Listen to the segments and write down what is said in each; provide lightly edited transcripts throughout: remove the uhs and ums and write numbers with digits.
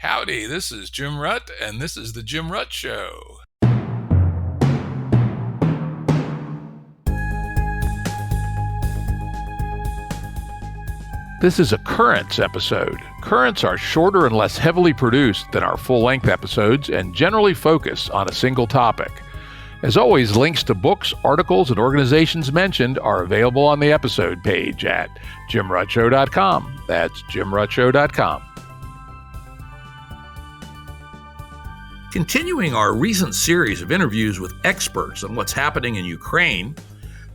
Howdy, this is Jim Rutt, and this is The Jim Rutt Show. This is a Currents episode. Currents are shorter and less heavily produced than our full-length episodes and generally focus on a single topic. As always, links to books, articles, and organizations mentioned are available on the episode page at jimruttshow.com. That's jimruttshow.com. Continuing our recent series of interviews with experts on what's happening in Ukraine,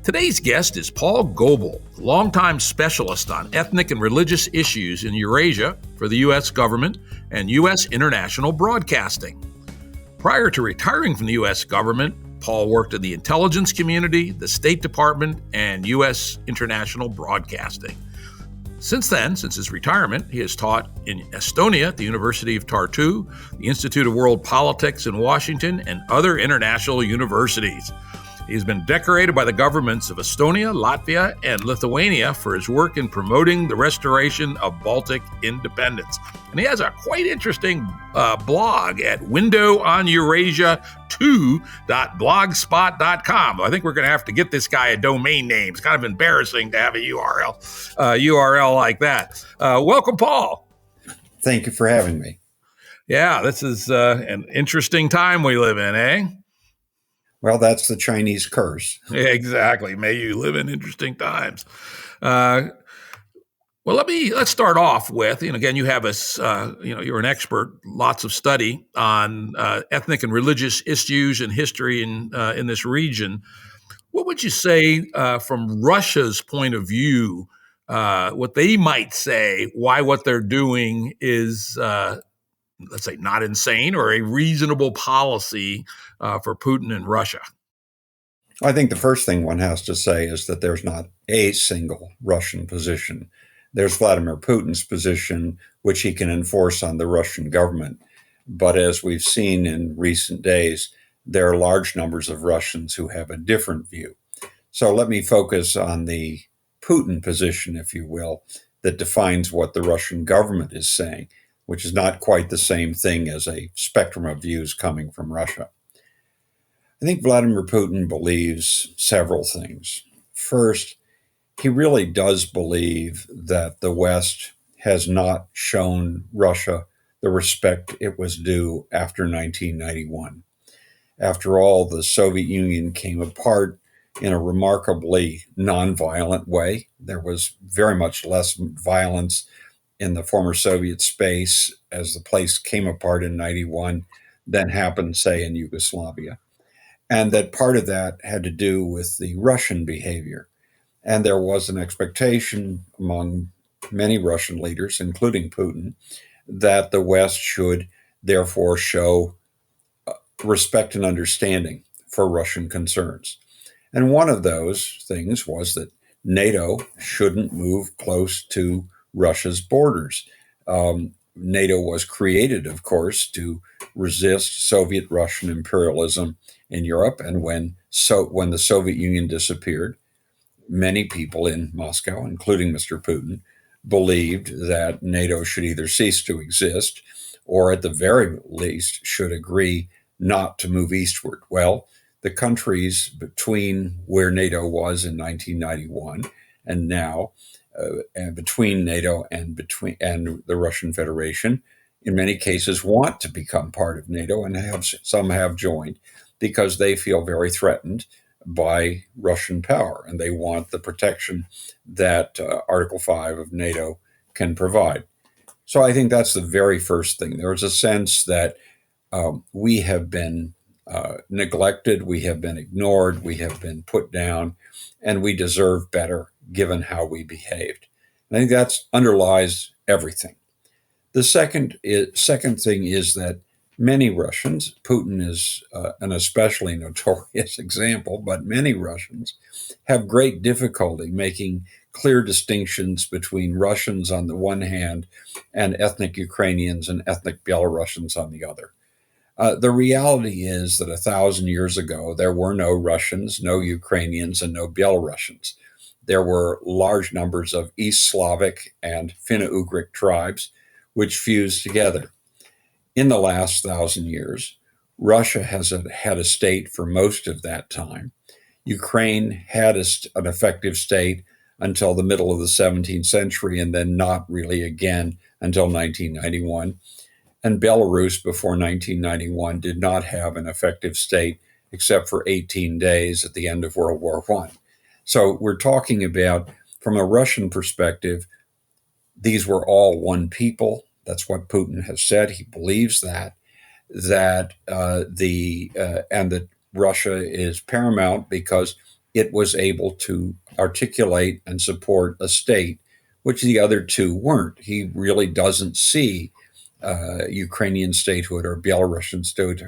today's guest is Paul Goble, longtime specialist on ethnic and religious issues in Eurasia for the U.S. government and U.S. international broadcasting. Prior to retiring from the U.S. government, Paul worked in the intelligence community, the State Department, and U.S. international broadcasting. Since then, since his retirement, he has taught in Estonia at the University of Tartu, the Institute of World Politics in Washington, and other international universities. He has been decorated by the governments of Estonia, Latvia, and Lithuania for his work in promoting the restoration of Baltic independence. And he has a quite interesting blog at windowonEurasia2.blogspot.com. I think we're going to have to get this guy a domain name. It's kind of embarrassing to have a URL like that. Welcome, Paul. Thank you for having me. Yeah, this is an interesting time we live in, eh? Well, that's the Chinese curse. Exactly. May you live in interesting times. Let's start off with, again, you have you're an expert, lots of study on ethnic and religious issues and history in this region. What would you say from Russia's point of view, what they might say, why what they're doing is, let's say, not insane or a reasonable policy for Putin and Russia? I think the first thing one has to say is that there's not a single Russian position. There's Vladimir Putin's position, which he can enforce on the Russian government. But as we've seen in recent days, there are large numbers of Russians who have a different view. So let me focus on the Putin position, if you will, that defines what the Russian government is saying, which is not quite the same thing as a spectrum of views coming from Russia. I think Vladimir Putin believes several things. First, he really does believe that the West has not shown Russia the respect it was due after 1991. After all, the Soviet Union came apart in a remarkably nonviolent way. There was very much less violence in the former Soviet space as the place came apart in 91 than happened, say, in Yugoslavia. And that part of that had to do with the Russian behavior. And there was an expectation among many Russian leaders, including Putin, that the West should therefore show respect and understanding for Russian concerns. And one of those things was that NATO shouldn't move close to Russia's borders. NATO was created, of course, to resist Soviet Russian imperialism in Europe. And when the Soviet Union disappeared, many people in Moscow, including Mr. Putin, believed that NATO should either cease to exist or at the very least should agree not to move eastward. Well, the countries between where NATO was in 1991 and now, and between NATO and the Russian Federation, in many cases want to become part of NATO, and some have joined because they feel very threatened by Russian power, and they want the protection that Article 5 of NATO can provide. So I think that's the very first thing. There's a sense that we have been neglected, we have been ignored, we have been put down, and we deserve better given how we behaved. And I think that underlies everything. The second thing is that many Russians, Putin is an especially notorious example, but many Russians have great difficulty making clear distinctions between Russians on the one hand and ethnic Ukrainians and ethnic Belarusians on the other. The reality is that 1,000 years ago, there were no Russians, no Ukrainians, and no Belarusians. There were large numbers of East Slavic and Finno-Ugric tribes which fused together. In the last 1,000 years, Russia has had a state for most of that time. Ukraine had an effective state until the middle of the 17th century, and then not really again until 1991. And Belarus, before 1991, did not have an effective state except for 18 days at the end of World War I. So we're talking about, from a Russian perspective, these were all one people. That's what Putin has said. He believes that that Russia is paramount because it was able to articulate and support a state which the other two weren't. He really doesn't see Ukrainian statehood or Belarusian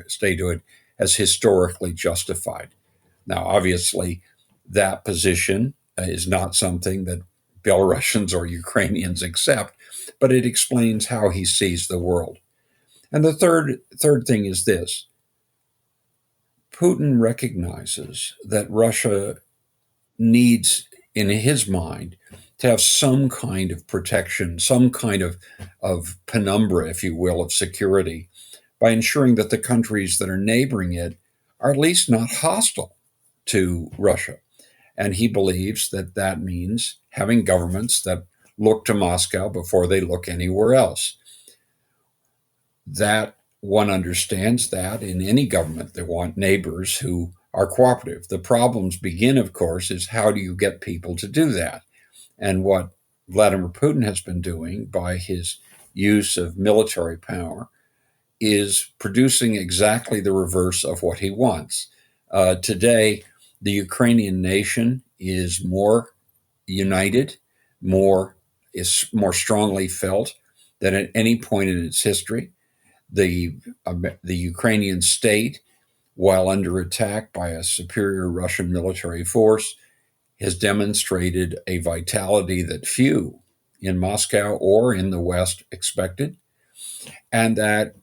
statehood as historically justified. Now, obviously, that position is not something that Belarusians or Ukrainians accept, but it explains how he sees the world. And the third thing is this: Putin recognizes that Russia needs, in his mind, to have some kind of protection, some kind of penumbra, if you will, of security, by ensuring that the countries that are neighboring it are at least not hostile to Russia. And he believes that that means having governments that look to Moscow before they look anywhere else. That one understands that in any government, they want neighbors who are cooperative. The problems begin, of course, is how do you get people to do that? And what Vladimir Putin has been doing by his use of military power is producing exactly the reverse of what he wants. Today, the Ukrainian nation is more united, is more strongly felt than at any point in its history. The Ukrainian state, while under attack by a superior Russian military force, has demonstrated a vitality that few in Moscow or in the West expected, and that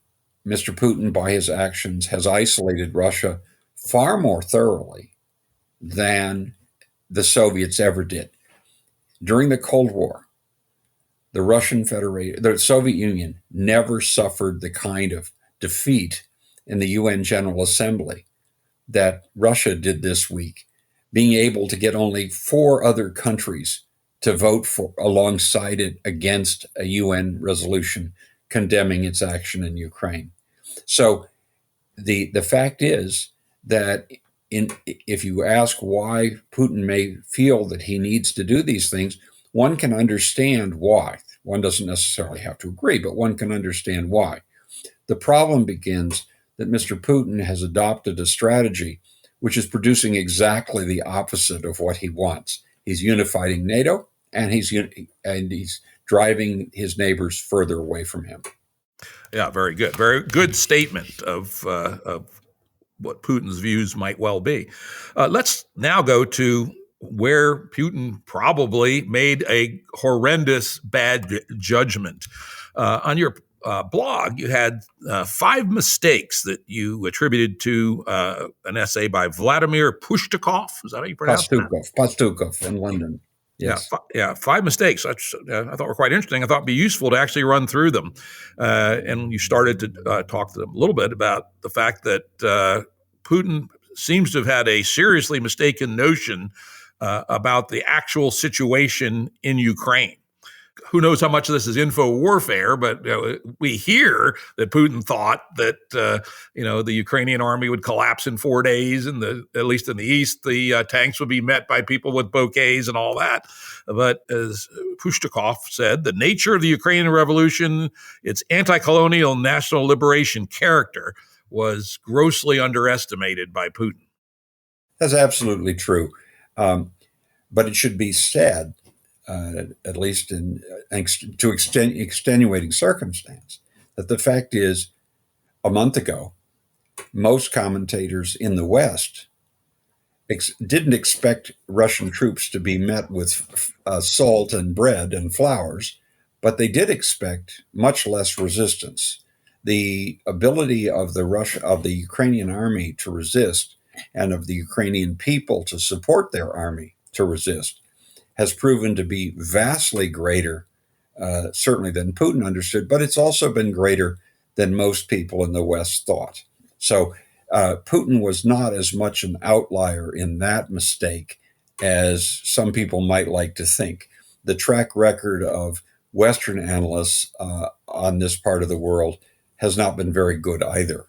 Mr. Putin, by his actions, has isolated Russia far more thoroughly than the Soviets ever did. During the Cold War, the Soviet Union never suffered the kind of defeat in the UN General Assembly that Russia did this week, being able to get only 4 other countries to vote for alongside it against a UN resolution condemning its action in Ukraine. So the fact is that if you ask why Putin may feel that he needs to do these things, one can understand why. One doesn't necessarily have to agree, but one can understand why. The problem begins that Mr. Putin has adopted a strategy which is producing exactly the opposite of what he wants. He's unifying NATO, and he's driving his neighbors further away from him. Yeah, very good. Very good statement of what Putin's views might well be. Let's now go to where Putin probably made a horrendous bad judgment. On your blog, you had 5 mistakes that you attributed to an essay by Vladimir Pushtakov. Is that how you pronounce it? Postukov in London. Yes. Yeah, 5 mistakes. I thought were quite interesting. I thought it'd be useful to actually run through them. And you started to talk to them a little bit about the fact that Putin seems to have had a seriously mistaken notion about the actual situation in Ukraine. Who knows how much of this is info warfare, but we hear that Putin thought that the Ukrainian army would collapse in 4 days, and at least in the east, the tanks would be met by people with bouquets and all that. But as Pushtakov said, the nature of the Ukrainian revolution, its anti-colonial national liberation character, was grossly underestimated by Putin. That's absolutely true. But it should be said, at least to extenuating circumstance, that the fact is, a month ago, most commentators in the West didn't expect Russian troops to be met with salt and bread and flowers, but they did expect much less resistance. The ability of the Ukrainian army to resist, and of the Ukrainian people to support their army to resist, has proven to be vastly greater, certainly than Putin understood, but it's also been greater than most people in the West thought. So Putin was not as much an outlier in that mistake as some people might like to think. The track record of Western analysts on this part of the world has not been very good either.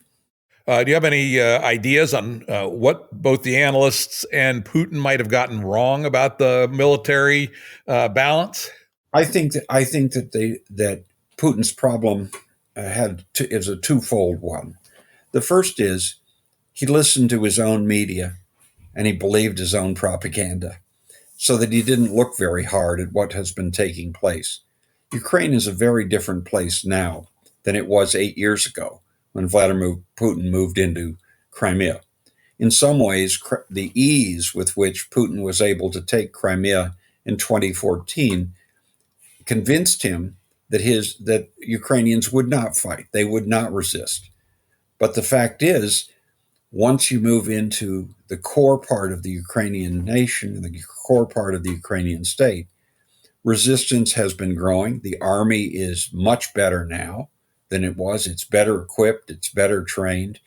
Do you have any ideas on what both the analysts and Putin might have gotten wrong about the military balance? I think that Putin's problem is a twofold one. The first is he listened to his own media and he believed his own propaganda, so that he didn't look very hard at what has been taking place. Ukraine is a very different place now than it was 8 years ago when Vladimir Putin moved into Crimea. In some ways, the ease with which Putin was able to take Crimea in 2014 convinced him that Ukrainians would not fight, they would not resist. But the fact is, once you move into the core part of the Ukrainian nation and the core part of the Ukrainian state, resistance has been growing. The army is much better now than it was. It's better equipped, it's better trained,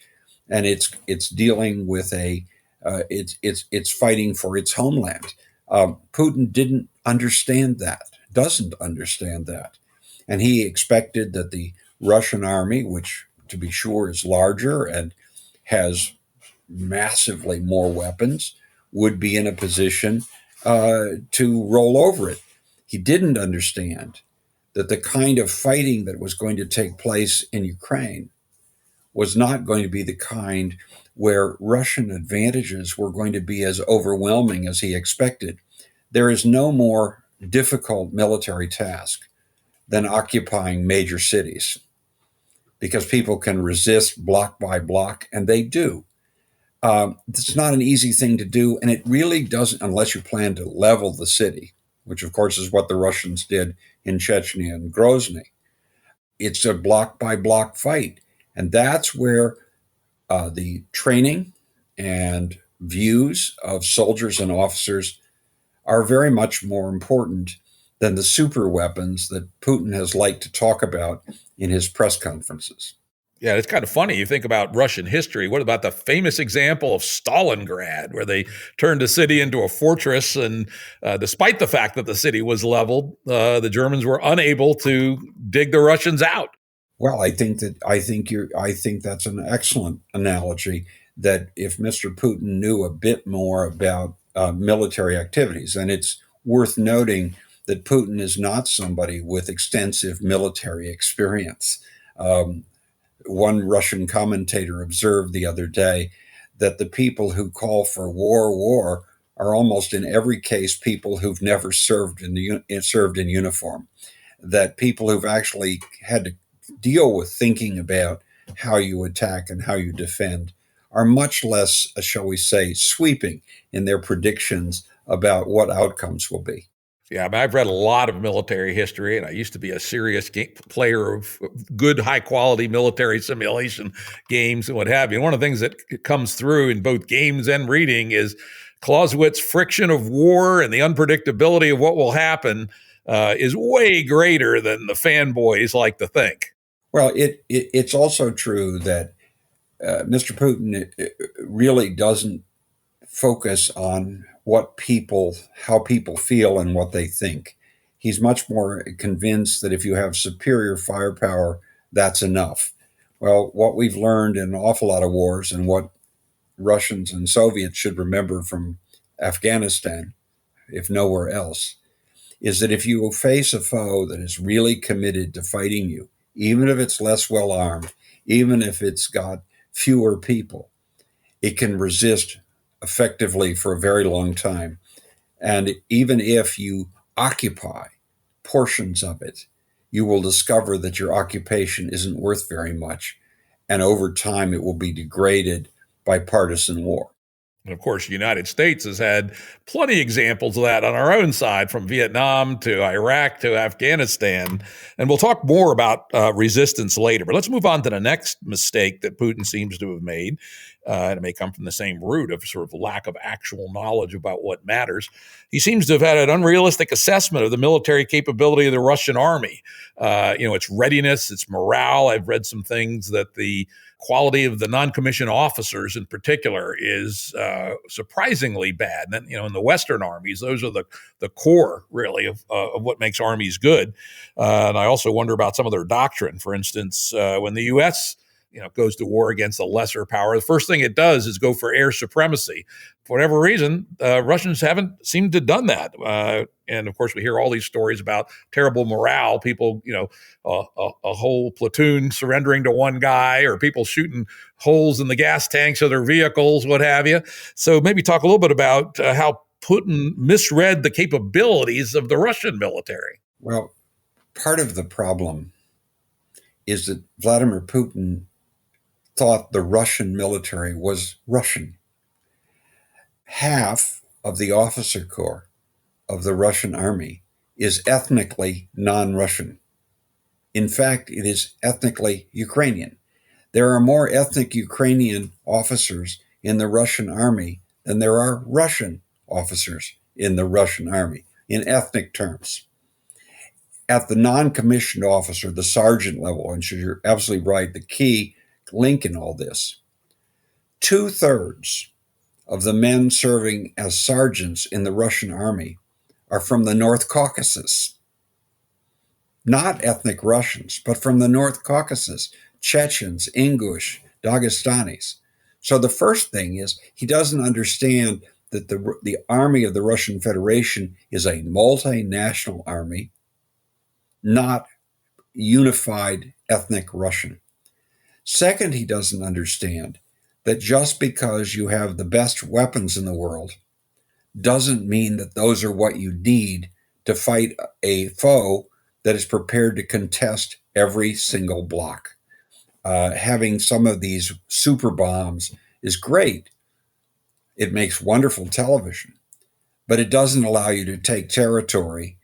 and it's dealing with it's fighting for its homeland. Putin didn't understand that, doesn't understand that, and he expected that the Russian army, which to be sure is larger and has massively more weapons, would be in a position to roll over it. He didn't understand that the kind of fighting that was going to take place in Ukraine was not going to be the kind where Russian advantages were going to be as overwhelming as he expected. There is no more difficult military task than occupying major cities, because people can resist block by block, and they do. It's not an easy thing to do, and it really doesn't, unless you plan to level the city, which of course is what the Russians did in Chechnya and Grozny. It's a block by block fight, and that's where the training and views of soldiers and officers are very much more important than the super weapons that Putin has liked to talk about in his press conferences. Yeah, it's kind of funny. You think about Russian history. What about the famous example of Stalingrad, where they turned a city into a fortress, and despite the fact that the city was leveled, the Germans were unable to dig the Russians out. Well, I think that's an excellent analogy. That if Mr. Putin knew a bit more about military activities, and it's worth noting that Putin is not somebody with extensive military experience. One Russian commentator observed the other day that the people who call for war are almost in every case people who've never served in uniform. That people who've actually had to deal with thinking about how you attack and how you defend are much less, shall we say, sweeping in their predictions about what outcomes will be. Yeah, I mean, I've read a lot of military history, and I used to be a serious player of good, high-quality military simulation games and what have you. And one of the things that comes through in both games and reading is Clausewitz's friction of war and the unpredictability of what will happen is way greater than the fanboys like to think. Well, it's also true that Mr. Putin really doesn't focus on how people feel and what they think. He's much more convinced that if you have superior firepower, that's enough. Well, what we've learned in an awful lot of wars, and what Russians and Soviets should remember from Afghanistan, if nowhere else, is that if you face a foe that is really committed to fighting you, even if it's less well armed, even if it's got fewer people, it can resist effectively for a very long time. And even if you occupy portions of it, you will discover that your occupation isn't worth very much. And over time, it will be degraded by partisan war. And of course, the United States has had plenty of examples of that on our own side, from Vietnam to Iraq to Afghanistan. And we'll talk more about resistance later. But let's move on to the next mistake that Putin seems to have made. And it may come from the same root of sort of lack of actual knowledge about what matters. He seems to have had an unrealistic assessment of the military capability of the Russian army. Its readiness, its morale. I've read some things that the quality of the non-commissioned officers in particular is surprisingly bad. And, in the Western armies, those are the core, really, of what makes armies good. And I also wonder about some of their doctrine. For instance, when the U.S. goes to war against a lesser power, the first thing it does is go for air supremacy. For whatever reason, Russians haven't seemed to have done that. And of course, we hear all these stories about terrible morale, people, a whole platoon surrendering to one guy, or people shooting holes in the gas tanks of their vehicles, what have you. So maybe talk a little bit about how Putin misread the capabilities of the Russian military. Well, part of the problem is that Vladimir Putin thought the Russian military was Russian. Half of the officer corps of the Russian army is ethnically non-Russian. In fact, it is ethnically Ukrainian. There are more ethnic Ukrainian officers in the Russian army than there are Russian officers in the Russian army, in ethnic terms. At the non-commissioned officer, the sergeant level, and you're absolutely right, the key link in all this, 2/3 of the men serving as sergeants in the Russian army are from the North Caucasus. Not ethnic Russians, but from the North Caucasus, Chechens, Ingush, Dagestanis. So the first thing is he doesn't understand that the army of the Russian Federation is a multinational army, not unified ethnic Russian. Second, he doesn't understand that just because you have the best weapons in the world doesn't mean that those are what you need to fight a foe that is prepared to contest every single block. Having some of these super bombs is great. It makes wonderful television, but it doesn't allow you to take territory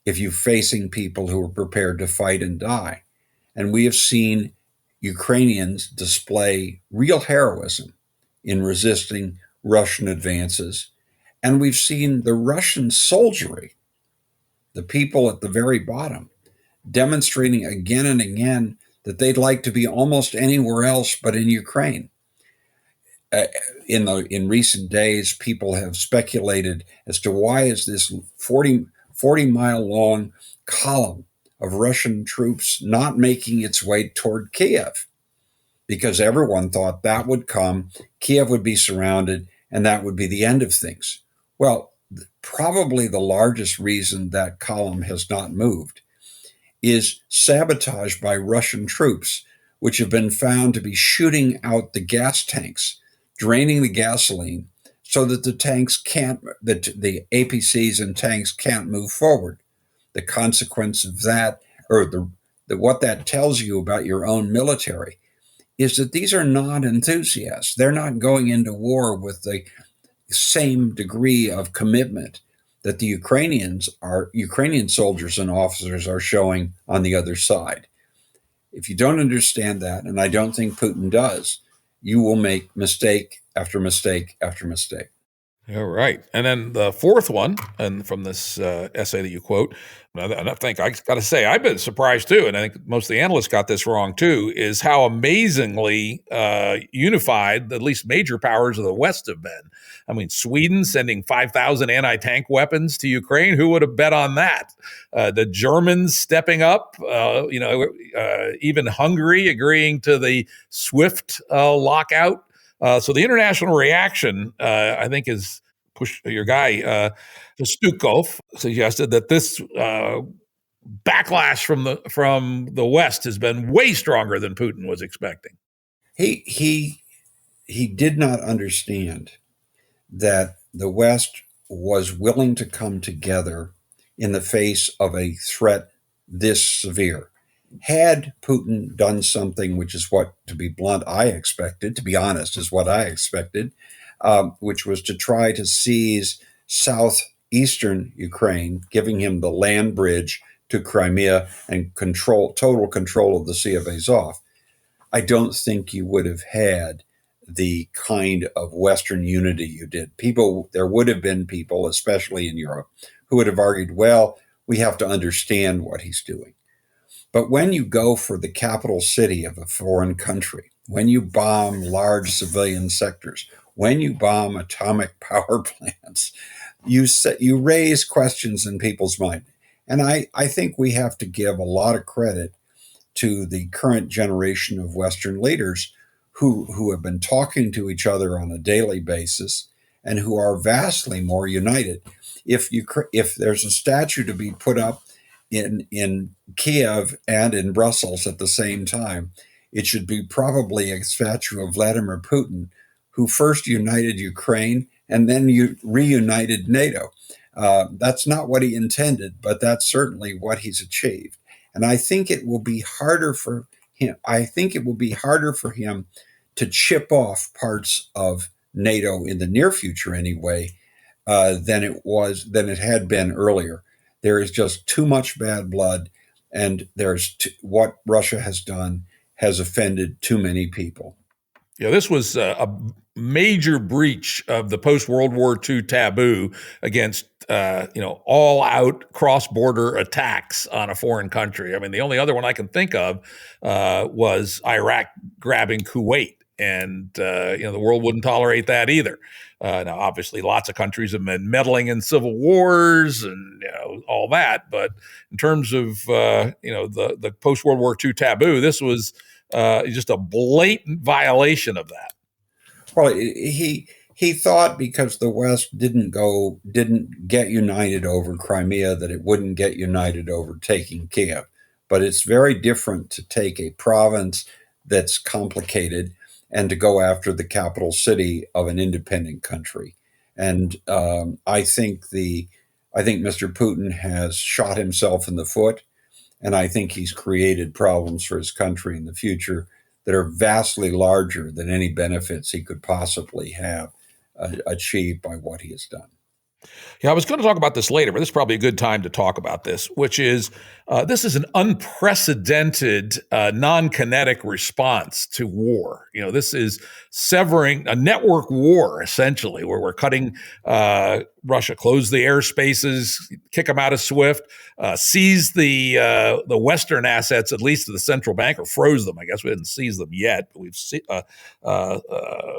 if you're facing people who are prepared to fight and die. And we have seen Ukrainians display real heroism in resisting Russian advances. And we've seen the Russian soldiery, the people at the very bottom, demonstrating again and again that they'd like to be almost anywhere else but in Ukraine. In recent days, people have speculated as to why is this 40-mile long column of Russian troops not making its way toward Kiev, because everyone thought that would come, Kiev would be surrounded, and that would be the end of things. Well, probably the largest reason that column has not moved is sabotage by Russian troops, which have been found to be shooting out the gas tanks, draining the gasoline, so that the APCs and tanks can't move forward. The consequence of that, or what that tells you about your own military, is that these are non-enthusiasts. They're not going into war with the same degree of commitment that the Ukrainian soldiers and officers are showing on the other side. If you don't understand that, and I don't think Putin does, you will make mistake after mistake after mistake. All right. And then the fourth one, and from this essay that you quote, and I think I got to say, I've been surprised too, and I think most of the analysts got this wrong too, is how amazingly unified at least major powers of the West have been. I mean, Sweden sending 5,000 anti-tank weapons to Ukraine. Who would have bet on that? The Germans stepping up, even Hungary agreeing to the SWIFT lockout. So the international reaction, I think, is pushed. Your guy, Stukov, suggested that this backlash from the West has been way stronger than Putin was expecting. He did not understand that the West was willing to come together in the face of a threat this severe. Had Putin done something, which is what, to be blunt, I expected, to be honest, is what I expected, which was to try to seize southeastern Ukraine, giving him the land bridge to Crimea and total control of the Sea of Azov. I don't think you would have had the kind of Western unity you did. There would have been people, especially in Europe, who would have argued, well, we have to understand what he's doing. But when you go for the capital city of a foreign country, when you bomb large civilian sectors, when you bomb atomic power plants, you raise questions in people's mind. And I think we have to give a lot of credit to the current generation of Western leaders who have been talking to each other on a daily basis and who are vastly more united. If there's a statue to be put up in Kiev and in Brussels at the same time, it should be probably a statue of Vladimir Putin, who first united Ukraine and then reunited NATO. That's not what he intended, but that's certainly what he's achieved. And I think it will be harder for him. I think it will be harder for him to chip off parts of NATO in the near future, anyway, than it had been earlier. There is just too much bad blood, and what Russia has done has offended too many people. Yeah, this was a major breach of the post-World War II taboo against, all-out cross-border attacks on a foreign country. I mean, the only other one I can think of was Iraq grabbing Kuwait, and the world wouldn't tolerate that either. Now, obviously, lots of countries have been meddling in civil wars and all that, but in terms of the post-World War II taboo, this was just a blatant violation of that. Well, he thought because the West didn't get united over Crimea that it wouldn't get united over taking Kiev. But it's very different to take a province that's complicated and to go after the capital city of an independent country. And I think Mr. Putin has shot himself in the foot, and I think he's created problems for his country in the future that are vastly larger than any benefits he could possibly have achieved by what he has done. Yeah, I was going to talk about this later, but this is probably a good time to talk about this, which is this is an unprecedented non-kinetic response to war. This is severing a network war, essentially, where we're cutting Russia, close the airspaces, kick them out of SWIFT, seize the Western assets, at least to the central bank, or froze them. I guess we didn't seize them yet, but we've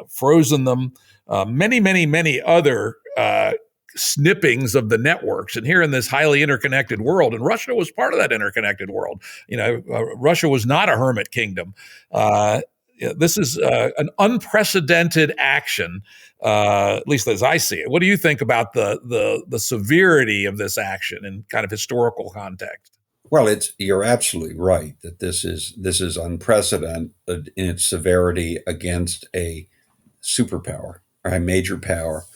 frozen them. Many other snippings of the networks. And here in this highly interconnected world, and Russia was part of that interconnected world. Russia was not a hermit kingdom. This is an unprecedented action, at least as I see it. What do you think about the severity of this action in kind of historical context? Well, you're absolutely right that this is unprecedented in its severity against a superpower or a major power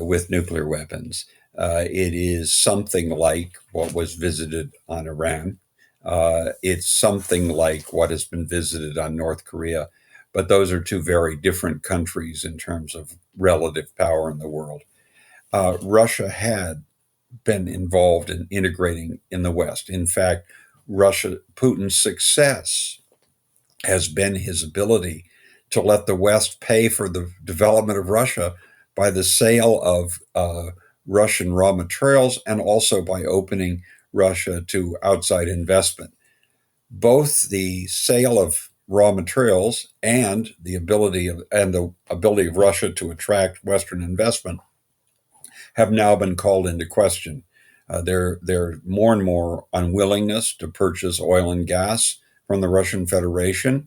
with nuclear weapons. It is something like what was visited on Iran. It's something like what has been visited on North Korea. But those are two very different countries in terms of relative power in the world. Russia had been involved in integrating in the West. In fact, Putin's success has been his ability to let the West pay for the development of Russia by the sale of Russian raw materials and also by opening Russia to outside investment. Both the sale of raw materials and the ability of Russia to attract Western investment have now been called into question. There's more and more unwillingness to purchase oil and gas from the Russian Federation.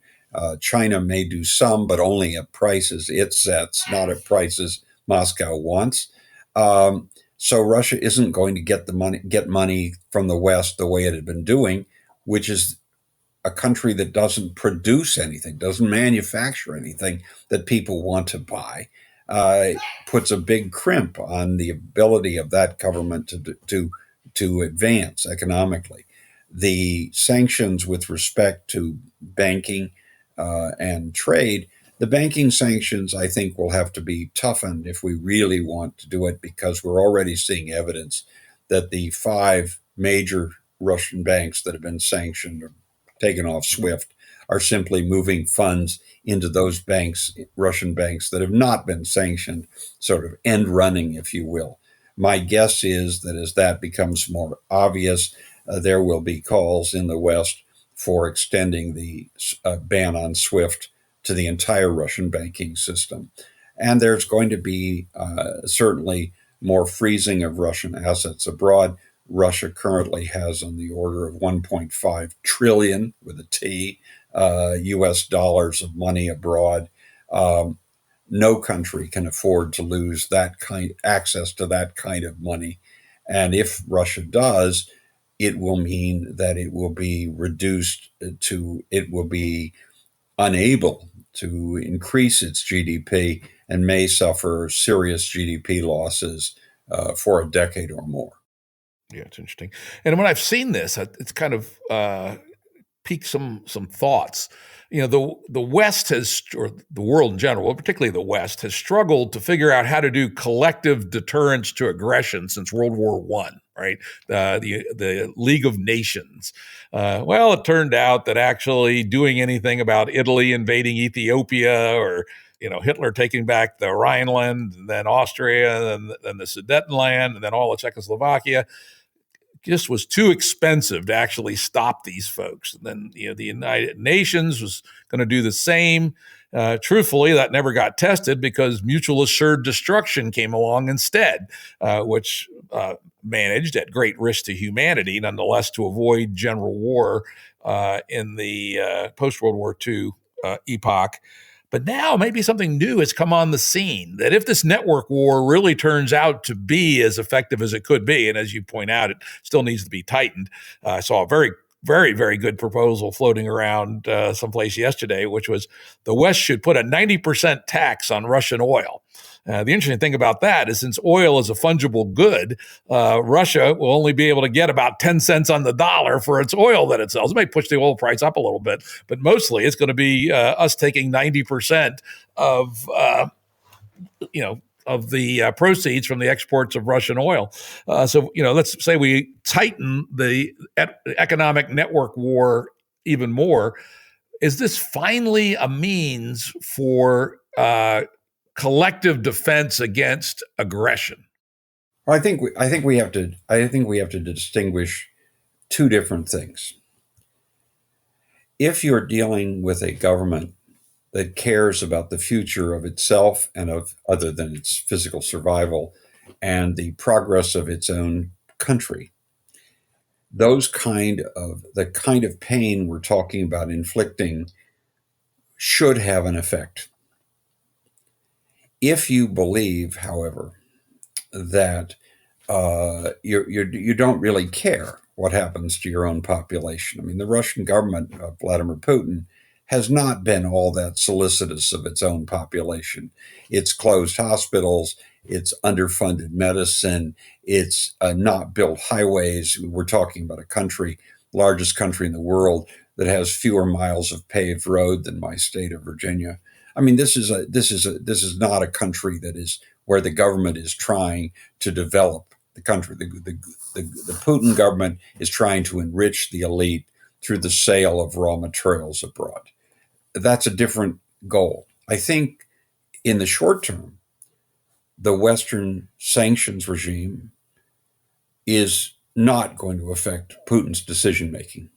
China may do some, but only at prices it sets, not at prices Moscow wants. So Russia isn't going to get money from the West the way it had been doing, which is a country that doesn't produce anything, doesn't manufacture anything that people want to buy. Puts a big crimp on the ability of that government to advance economically. The sanctions with respect to banking and trade The banking sanctions, I think, will have to be toughened if we really want to do it, because we're already seeing evidence that the 5 major Russian banks that have been sanctioned or taken off SWIFT are simply moving funds into those banks, Russian banks that have not been sanctioned, sort of end running, if you will. My guess is that as that becomes more obvious, there will be calls in the West for extending the ban on SWIFT to the entire Russian banking system. And there's going to be certainly more freezing of Russian assets abroad. Russia currently has on the order of 1.5 trillion with a T US dollars of money abroad. No country can afford to lose access to that kind of money. And if Russia does, it will mean that it will be it will be unable to increase its GDP and may suffer serious GDP losses for a decade or more. Yeah, it's interesting. And when I've seen this, it's kind of piqued some thoughts. The West has, or the world in general, particularly the West, has struggled to figure out how to do collective deterrence to aggression since World War I, right? The League of Nations. Well, it turned out that actually doing anything about Italy invading Ethiopia, or Hitler taking back the Rhineland, and then Austria, and then the Sudetenland, and then all of Czechoslovakia, just was too expensive to actually stop these folks. And then the United Nations was going to do the same. Truthfully, that never got tested because mutual assured destruction came along instead, which managed at great risk to humanity, nonetheless, to avoid general war in the post-World War II epoch. But now maybe something new has come on the scene, that if this network war really turns out to be as effective as it could be, and as you point out, it still needs to be tightened. I saw a very, very, very good proposal floating around someplace yesterday, which was the West should put a 90% tax on Russian oil. The interesting thing about that is, since oil is a fungible good, Russia will only be able to get about 10 cents on the dollar for its oil that it sells. It may push the oil price up a little bit, but mostly it's going to be us taking 90% of the proceeds from the exports of Russian oil. So let's say we tighten the economic network war even more. Is this finally a means for collective defense against aggression? I think we have to distinguish two different things. If you're dealing with a government that cares about the future of itself and of other than its physical survival and the progress of its own country, the kind of pain we're talking about inflicting should have an effect. If you believe, however, that you don't really care what happens to your own population. I mean, the Russian government of Vladimir Putin has not been all that solicitous of its own population. It's closed hospitals, it's underfunded medicine, it's not built highways. We're talking about a country, largest country in the world, that has fewer miles of paved road than my state of Virginia. I mean, this is not a country that is where the government is trying to develop the country. The Putin government is trying to enrich the elite through the sale of raw materials abroad. That's a different goal. I think in the short term, the Western sanctions regime is not going to affect Putin's decision making.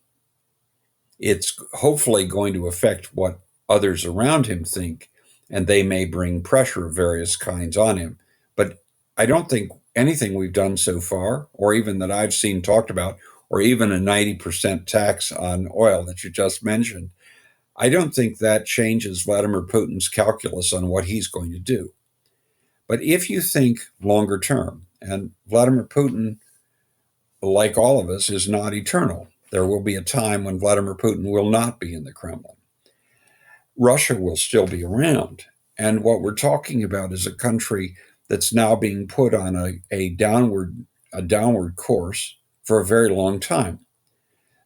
It's hopefully going to affect what others around him think, and they may bring pressure of various kinds on him. But I don't think anything we've done so far, or even that I've seen talked about, or even a 90% tax on oil that you just mentioned, I don't think that changes Vladimir Putin's calculus on what he's going to do. But if you think longer term, and Vladimir Putin, like all of us, is not eternal, there will be a time when Vladimir Putin will not be in the Kremlin. Russia will still be around. And what we're talking about is a country that's now being put on a downward course for a very long time.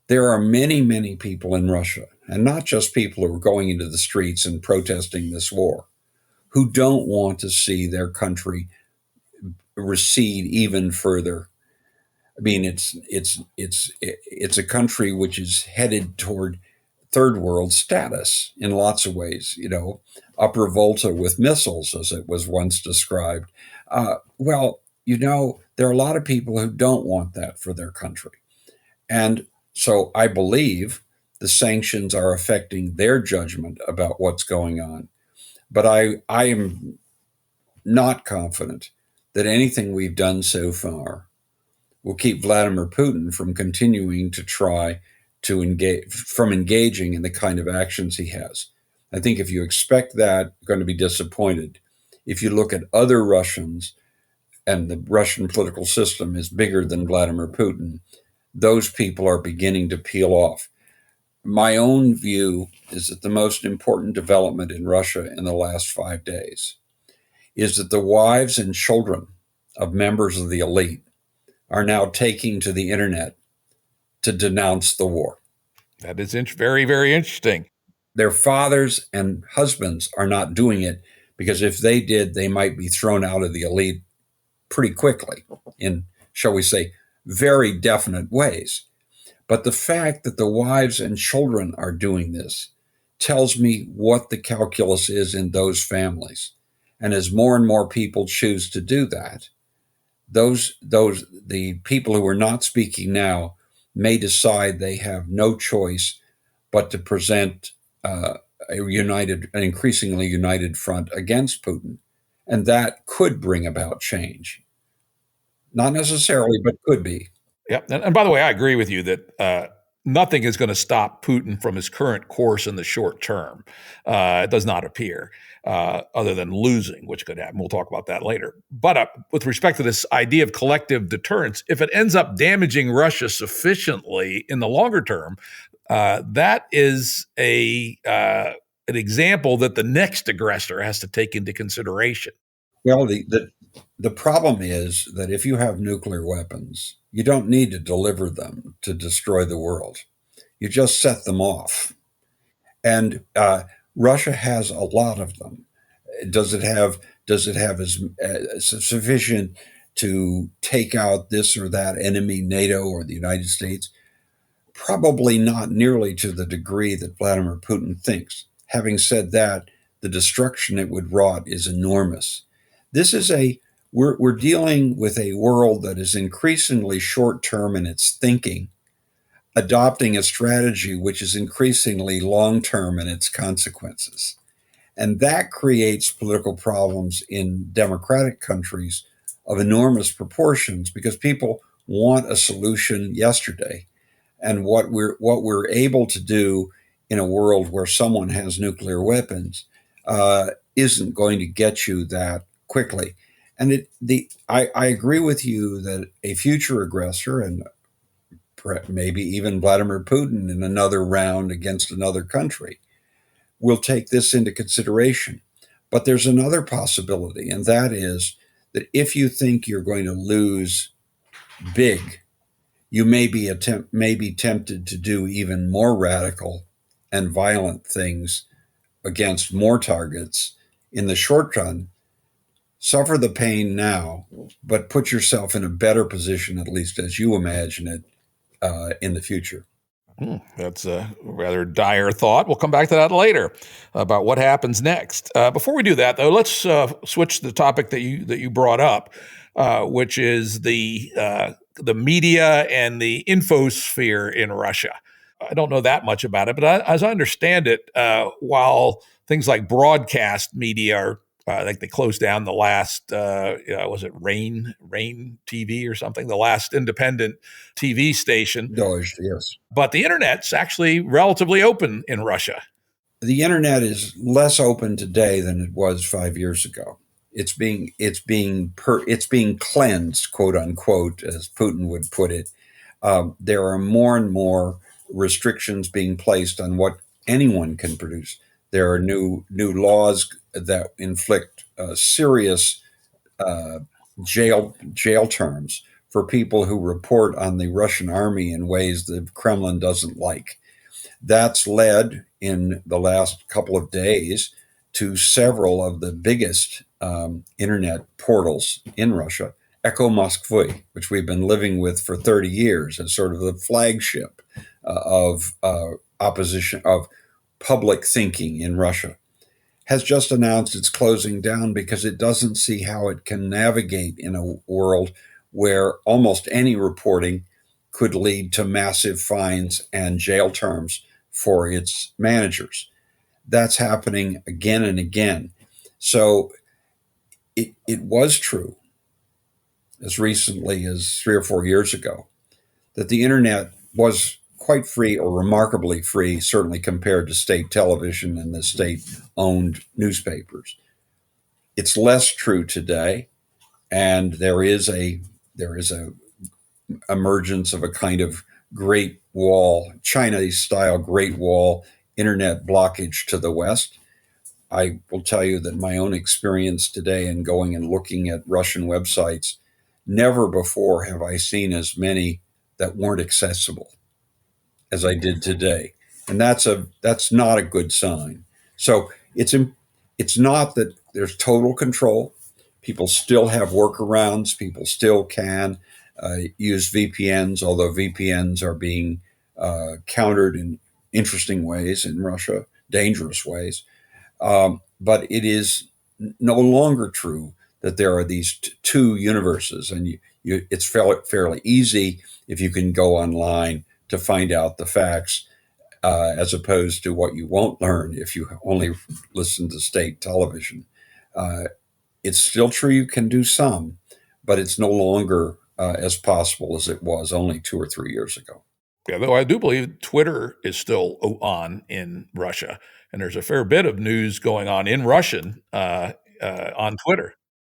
There are many, many people in Russia and not just people who are going into the streets and protesting this war, who don't want to see their country recede even further. I mean, it's a country which is headed toward third world status in lots of ways. Upper Volta with missiles, as it was once described. There are a lot of people who don't want that for their country, and so I believe the sanctions are affecting their judgment about what's going on. But I am not confident that anything we've done so far will keep Vladimir Putin from continuing to try to engaging in the kind of actions he has. I think if you expect that, you're going to be disappointed. If you look at other Russians, and the Russian political system is bigger than Vladimir Putin, those people are beginning to peel off. My own view is that the most important development in Russia in the last 5 days is that the wives and children of members of the elite are now taking to the internet to denounce the war. That is very, very interesting. Their fathers and husbands are not doing it because if they did, they might be thrown out of the elite pretty quickly in, shall we say, very definite ways. But the fact that the wives and children are doing this tells me what the calculus is in those families. And as more and more people choose to do that, the people who are not speaking now may decide they have no choice but to present an increasingly united front against Putin. And that could bring about change. Not necessarily, but could be. Yeah. And by the way, I agree with you that nothing is going to stop Putin from his current course in the short term. It does not appear, other than losing, which could happen. We'll talk about that later. But with respect to this idea of collective deterrence, if it ends up damaging Russia sufficiently in the longer term, that is an example that the next aggressor has to take into consideration. Well, the problem is that if you have nuclear weapons, you don't need to deliver them to destroy the world. You just set them off. And Russia has a lot of them. Does it have sufficient to take out this or that enemy, NATO or the United States? Probably not nearly to the degree that Vladimir Putin thinks. Having said that, the destruction it would wrought is enormous. We're dealing with a world that is increasingly short-term in its thinking, adopting a strategy which is increasingly long-term in its consequences. And that creates political problems in democratic countries of enormous proportions because people want a solution yesterday. And what we're able to do in a world where someone has nuclear weapons isn't going to get you that quickly. And I agree with you that a future aggressor, and maybe even Vladimir Putin in another round against another country, will take this into consideration. But there's another possibility, and that is that if you think you're going to lose big, you may be tempted to do even more radical and violent things against more targets in the short run. Suffer the pain now, but put yourself in a better position, at least as you imagine it, in the future. That's a rather dire thought. We'll come back to that later about what happens next. Before we do that, though, let's switch to the topic that you brought up, which is the media and the infosphere in Russia. I don't know that much about it, but as I understand it, while things like broadcast media are, I think they closed down the last, was it Rain TV or something, the last independent TV station. Doge, yes. But the internet's actually relatively open in Russia. The internet is less open today than it was 5 years ago. It's being cleansed, quote unquote, as Putin would put it. There are more and more restrictions being placed on what anyone can produce. There are new laws that inflict serious jail terms for people who report on the Russian army in ways the Kremlin doesn't like. That's led in the last couple of days to several of the biggest internet portals in Russia. Echo Moskvy, which we've been living with for 30 years as sort of the flagship of opposition, of public thinking in Russia, has just announced it's closing down because it doesn't see how it can navigate in a world where almost any reporting could lead to massive fines and jail terms for its managers. That's happening again and again. So it was true as recently as 3 or 4 years ago that the internet was quite free, or remarkably free, certainly compared to state television and the state-owned newspapers. It's less true today, and there is a emergence of a kind of Great Wall, Chinese-style Great Wall internet blockage to the West. I will tell you that my own experience today in going and looking at Russian websites, never before have I seen as many that weren't accessible as I did today, and that's not a good sign. So it's not that there's total control. People still have workarounds. People still can use VPNs, although VPNs are being countered in interesting ways in Russia, dangerous ways. But it is no longer true that there are these two universes, and it's fairly easy if you can go online to find out the facts, as opposed to what you won't learn if you only listen to state television. It's still true you can do some, but it's no longer as possible as it was only 2 or 3 years ago. Yeah, though I do believe Twitter is still on in Russia, and there's a fair bit of news going on in Russian on Twitter.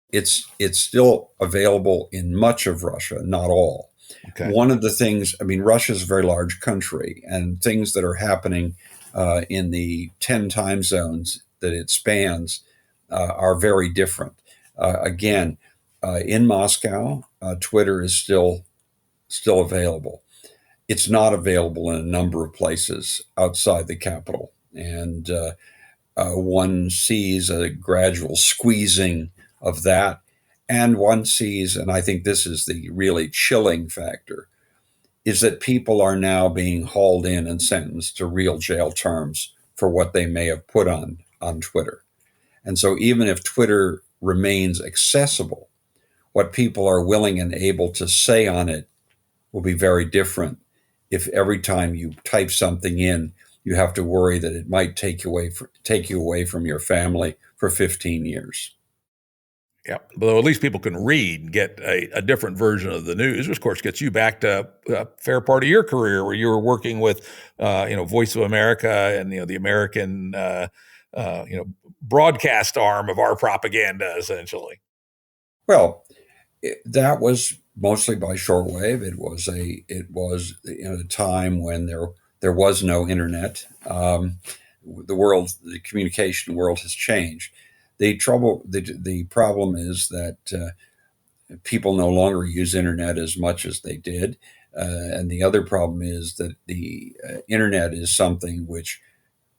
It's still available in much of Russia, not all. Okay. One of the things, I mean, Russia is a very large country, and things that are happening in the 10 time zones that it spans are very different. Again, in Moscow, Twitter is still available. It's not available in a number of places outside the capital, and one sees a gradual squeezing of that. And one sees, and I think this is the really chilling factor, is that people are now being hauled in and sentenced to real jail terms for what they may have put on Twitter. And so even if Twitter remains accessible, what people are willing and able to say on it will be very different if every time you type something in, you have to worry that it might take you away from your family for 15 years. Yeah, but at least people can read, get a different version of the news, which of course gets you back to a fair part of your career where you were working with, Voice of America and the American, broadcast arm of our propaganda, essentially. Well, that was mostly by shortwave. It was in a time when there was no internet. The communication world has changed. The problem is that people no longer use internet as much as they did, and the other problem is that the internet is something which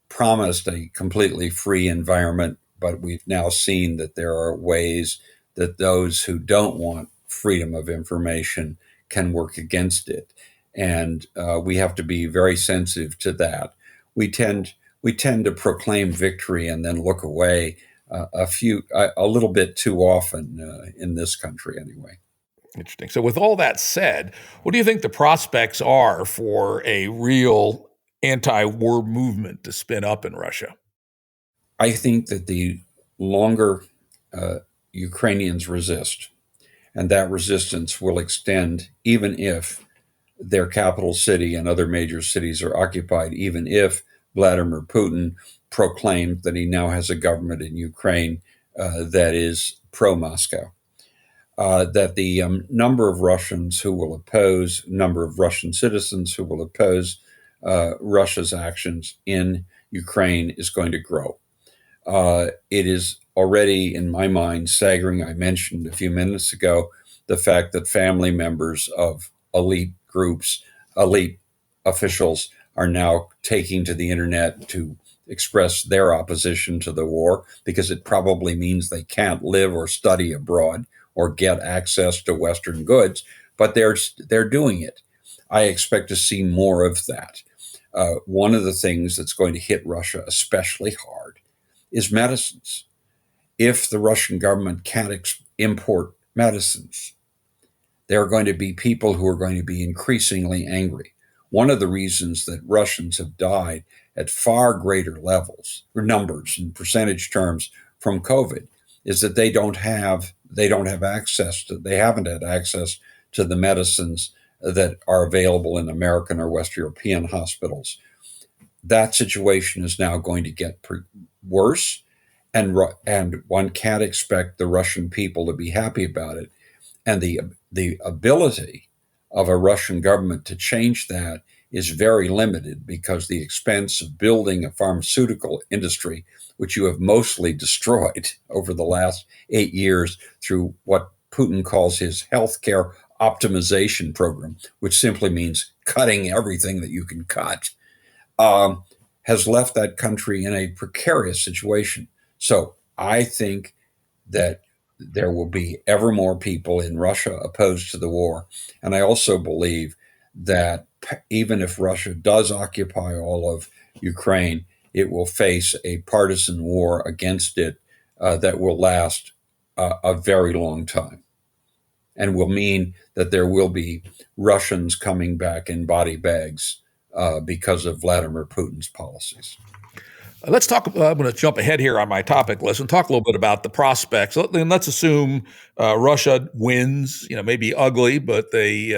promised a completely free environment, but we've now seen that there are ways that those who don't want freedom of information can work against it, and we have to be very sensitive to that. We tend to proclaim victory and then look away a little bit too often in this country, anyway. Interesting. So, with all that said, what do you think the prospects are for a real anti-war movement to spin up in Russia? I think that the longer Ukrainians resist, and that resistance will extend even if their capital city and other major cities are occupied, even if Vladimir Putin proclaimed that he now has a government in Ukraine that is pro-Moscow. That the number of Russians who will oppose, number of Russian citizens who will oppose Russia's actions in Ukraine is going to grow. It is already, in my mind, staggering. I mentioned a few minutes ago the fact that family members of elite groups, elite officials, are now taking to the internet to express their opposition to the war, because it probably means they can't live or study abroad or get access to Western goods, but they're doing it. I expect to see more of that. One of the things that's going to hit Russia especially hard is medicines. If the Russian government can't import medicines, there are going to be people who are going to be increasingly angry. One of the reasons that Russians have died at far greater levels, or numbers in percentage terms, from COVID is that they haven't had access to the medicines that are available in American or West European hospitals. That situation is now going to get worse, and one can't expect the Russian people to be happy about it. And the ability of a Russian government to change that is very limited, because the expense of building a pharmaceutical industry, which you have mostly destroyed over the last 8 years through what Putin calls his healthcare optimization program, which simply means cutting everything that you can cut, has left that country in a precarious situation. So I think that there will be ever more people in Russia opposed to the war. And I also believe that even if Russia does occupy all of Ukraine, it will face a partisan war against it that will last a very long time, and will mean that there will be Russians coming back in body bags because of Vladimir Putin's policies. Let's talk. I'm going to jump ahead here on my topic list and talk a little bit about the prospects. Let's assume Russia wins. Maybe ugly, but they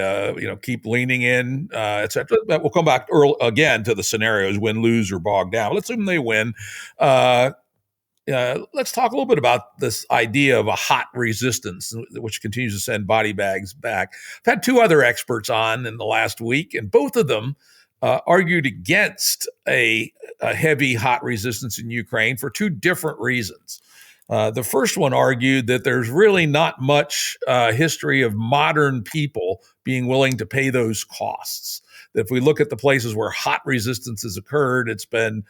keep leaning in, etc. But we'll come back again to the scenarios: win, lose, or bog down. Let's assume they win. Let's talk a little bit about this idea of a hot resistance, which continues to send body bags back. I've had two other experts on in the last week, and both of them argued against a heavy hot resistance in Ukraine for two different reasons. The first one argued that there's really not much history of modern people being willing to pay those costs. That if we look at the places where hot resistance has occurred, it's been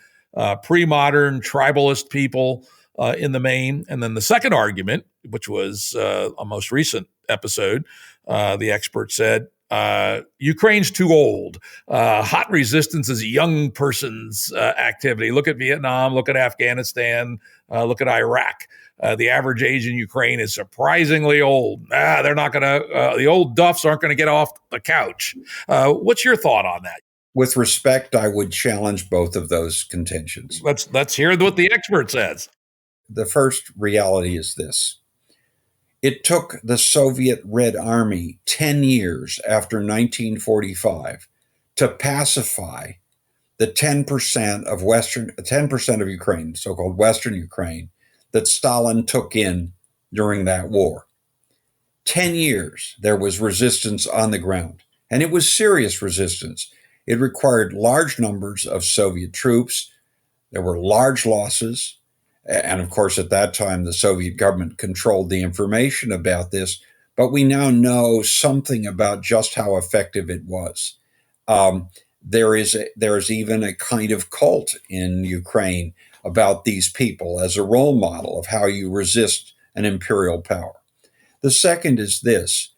pre-modern tribalist people in the main. And then the second argument, which was a most recent episode, the expert said, Ukraine's too old. Hot resistance is a young person's activity. Look at Vietnam, look at Afghanistan, look at Iraq. The average age in Ukraine is surprisingly old. They're not going to, the old duffs aren't going to get off the couch. What's your thought on that? With respect, I would challenge both of those contentions. Let's hear what the expert says. The first reality is this. It took the Soviet Red Army 10 years after 1945 to pacify the 10% of Ukraine, so-called Western Ukraine, that Stalin took in during that war. 10 years there was resistance on the ground, and it was serious resistance. It required large numbers of Soviet troops. There were large losses. And of course, at that time, the Soviet government controlled the information about this, but we now know something about just how effective it was. There is even a kind of cult in Ukraine about these people as a role model of how you resist an imperial power. The second is this.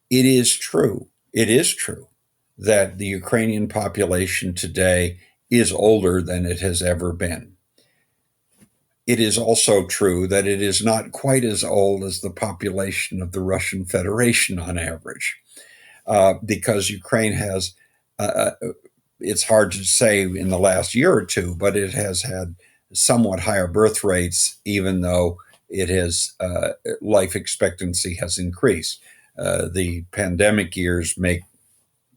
It is true that the Ukrainian population today is older than it has ever been. It is also true that it is not quite as old as the population of the Russian Federation on average, because Ukraine has, it's hard to say in the last year or two, but it has had somewhat higher birth rates, even though it has, life expectancy has increased. The pandemic years make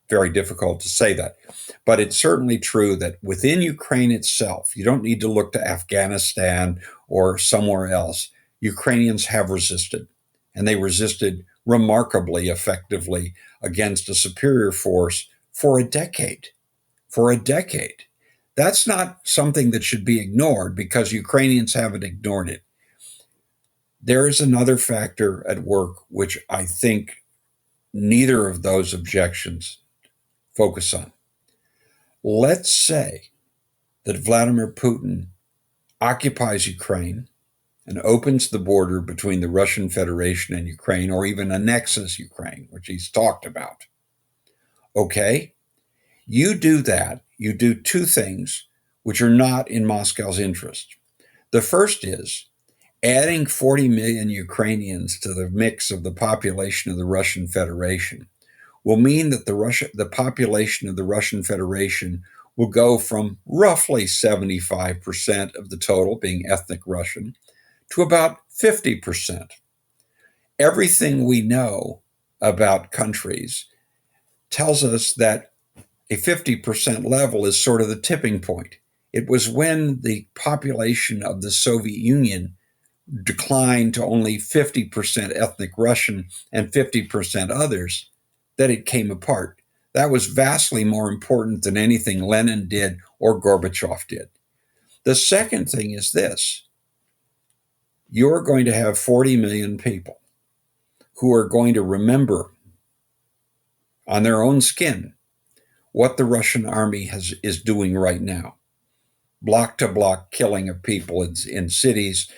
very difficult to say that. But it's certainly true that within Ukraine itself, you don't need to look to Afghanistan or somewhere else. Ukrainians have resisted, and they resisted remarkably effectively against a superior force for a decade. For a decade. That's not something that should be ignored, because Ukrainians haven't ignored it. There is another factor at work which I think neither of those objections focus on. Let's say that Vladimir Putin occupies Ukraine and opens the border between the Russian Federation and Ukraine, or even annexes Ukraine, which he's talked about. Okay, you do that. You do two things which are not in Moscow's interest. The first is adding 40 million Ukrainians to the mix of the population of the Russian Federation will mean that the population of the Russian Federation will go from roughly 75% of the total being ethnic Russian to about 50%. Everything we know about countries tells us that a 50% level is sort of the tipping point. It was when the population of the Soviet Union declined to only 50% ethnic Russian and 50% others that it came apart. That was vastly more important than anything Lenin did or Gorbachev did. The second thing is this. You're going to have 40 million people who are going to remember on their own skin what the Russian army is doing right now. Block to block killing of people in cities,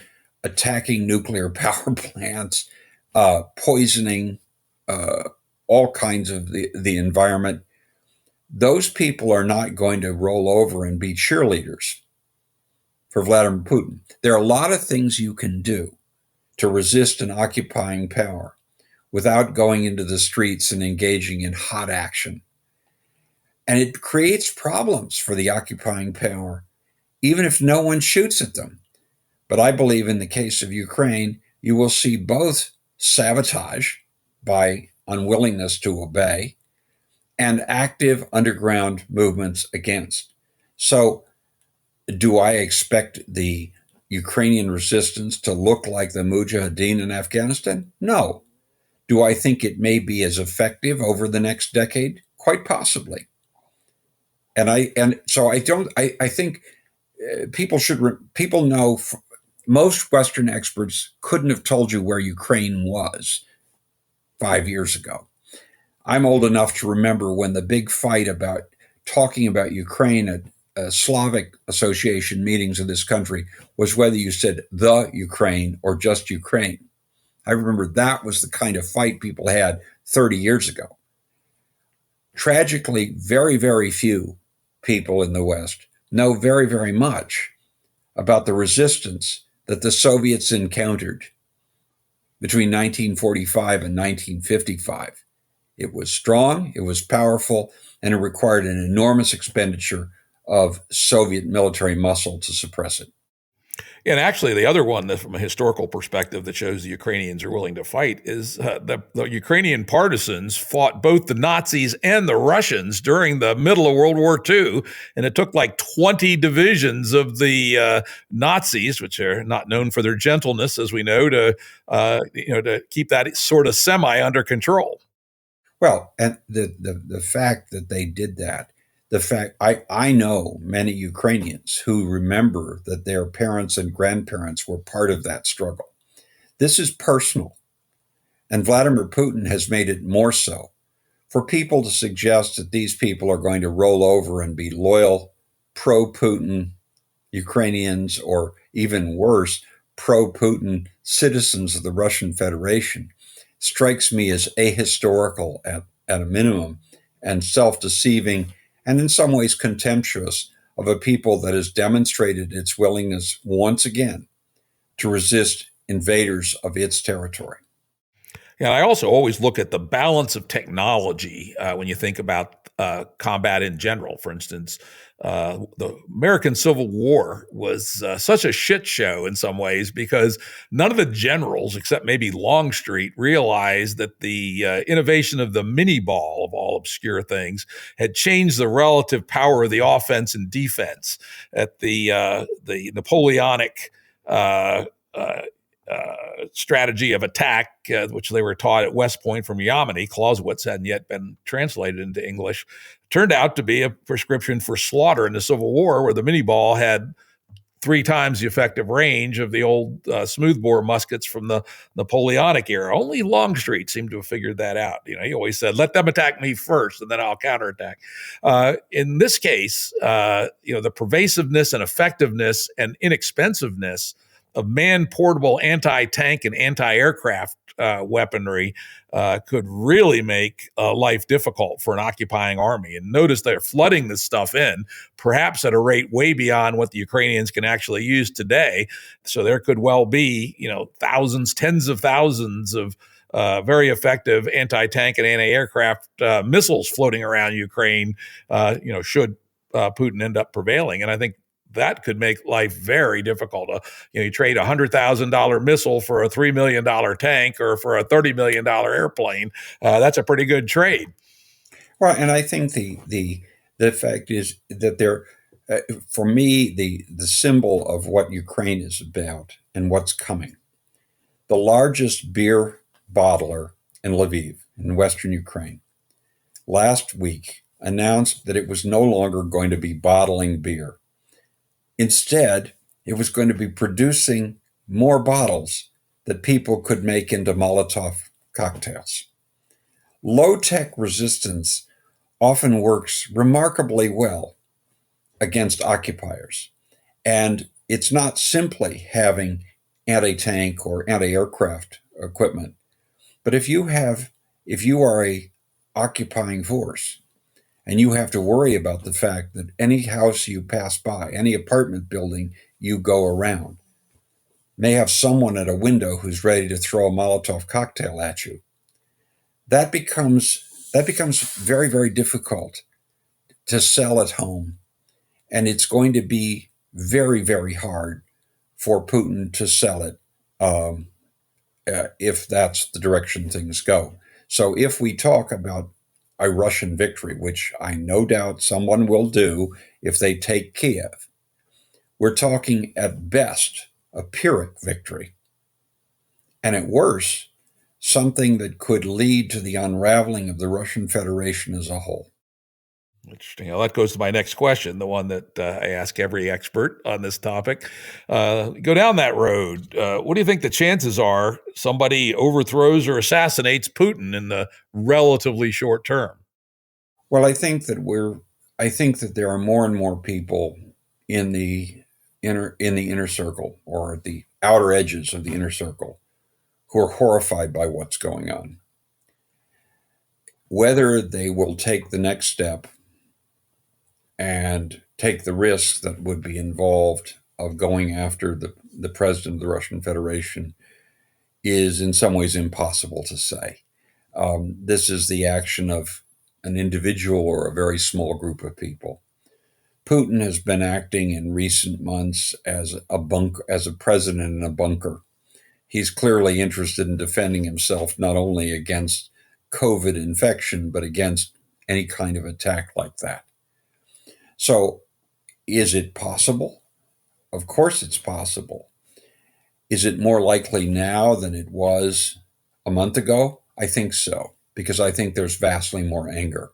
attacking nuclear power plants, poisoning all kinds of the environment. Those people are not going to roll over and be cheerleaders for Vladimir Putin. There are a lot of things you can do to resist an occupying power without going into the streets and engaging in hot action. And it creates problems for the occupying power, even if no one shoots at them. But I believe in the case of Ukraine, you will see both sabotage by unwillingness to obey and active underground movements against. So, do I expect the Ukrainian resistance to look like the Mujahideen in Afghanistan? No. Do I think it may be as effective over the next decade? Quite possibly. And so I think people know. Most Western experts couldn't have told you where Ukraine was 5 years ago. I'm old enough to remember when the big fight about talking about Ukraine at Slavic Association meetings of this country was whether you said the Ukraine or just Ukraine. I remember that was the kind of fight people had 30 years ago. Tragically, very, very few people in the West know very, very much about the resistance that the Soviets encountered between 1945 and 1955. It was strong, it was powerful, and it required an enormous expenditure of Soviet military muscle to suppress it. And actually, the other one that from a historical perspective that shows the Ukrainians are willing to fight is the Ukrainian partisans fought both the Nazis and the Russians during the middle of World War II. And it took like 20 divisions of the Nazis, which are not known for their gentleness, as we know, to keep that sort of semi under control. Well, and the fact that they did that, the fact I know many Ukrainians who remember that their parents and grandparents were part of that struggle. This is personal, and Vladimir Putin has made it more so. For people to suggest that these people are going to roll over and be loyal, pro-Putin Ukrainians, or even worse, pro-Putin citizens of the Russian Federation, strikes me as ahistorical at a minimum, and self-deceiving, and in some ways contemptuous of a people that has demonstrated its willingness once again to resist invaders of its territory. Yeah, I also always look at the balance of technology when you think about combat in general. For instance, the American Civil War was such a shit show in some ways because none of the generals, except maybe Longstreet, realized that the innovation of the mini ball, of all obscure things, had changed the relative power of the offense and defense at the Napoleonic strategy of attack, which they were taught at West Point from Yamini. Clausewitz hadn't yet been translated into English. Turned out to be a prescription for slaughter in the Civil War, where the mini ball had 3 times the effective range of the old smoothbore muskets from the Napoleonic era. Only Longstreet seemed to have figured that out. He always said, "Let them attack me first, and then I'll counterattack." In this case, the pervasiveness and effectiveness and inexpensiveness of man-portable anti-tank and anti-aircraft weaponry could really make life difficult for an occupying army. And notice they're flooding this stuff in, perhaps at a rate way beyond what the Ukrainians can actually use today. So there could well be, thousands, tens of thousands of very effective anti-tank and anti-aircraft missiles floating around Ukraine, should Putin end up prevailing. And I think that could make life very difficult. You trade a $100,000 missile for a $3 million tank or for a $30 million airplane. That's a pretty good trade. Well, and I think the fact is that for me, the symbol of what Ukraine is about and what's coming. The largest beer bottler in Lviv, in Western Ukraine, last week announced that it was no longer going to be bottling beer. Instead, it was going to be producing more bottles that people could make into Molotov cocktails. Low-tech resistance often works remarkably well against occupiers. And it's not simply having anti-tank or anti-aircraft equipment, but if you are a occupying force, and you have to worry about the fact that any house you pass by, any apartment building you go around, may have someone at a window who's ready to throw a Molotov cocktail at you. That becomes very, very difficult to sell at home. And it's going to be very, very hard for Putin to sell it if that's the direction things go. So if we talk about a Russian victory, which I no doubt someone will do if they take Kiev, we're talking at best a Pyrrhic victory. And at worst, something that could lead to the unraveling of the Russian Federation as a whole. Interesting. That goes to my next question, the one that I ask every expert on this topic. Go down that road. What do you think the chances are somebody overthrows or assassinates Putin in the relatively short term? Well, I think that there are more and more people in the inner circle or at the outer edges of the inner circle who are horrified by what's going on. Whether they will take the next step and take the risks that would be involved of going after the president of the Russian Federation is in some ways impossible to say. This is the action of an individual or a very small group of people. Putin has been acting in recent months as a president in a bunker. He's clearly interested in defending himself not only against COVID infection, but against any kind of attack like that. So is it possible? Of course it's possible. Is it more likely now than it was a month ago? I think so, because I think there's vastly more anger.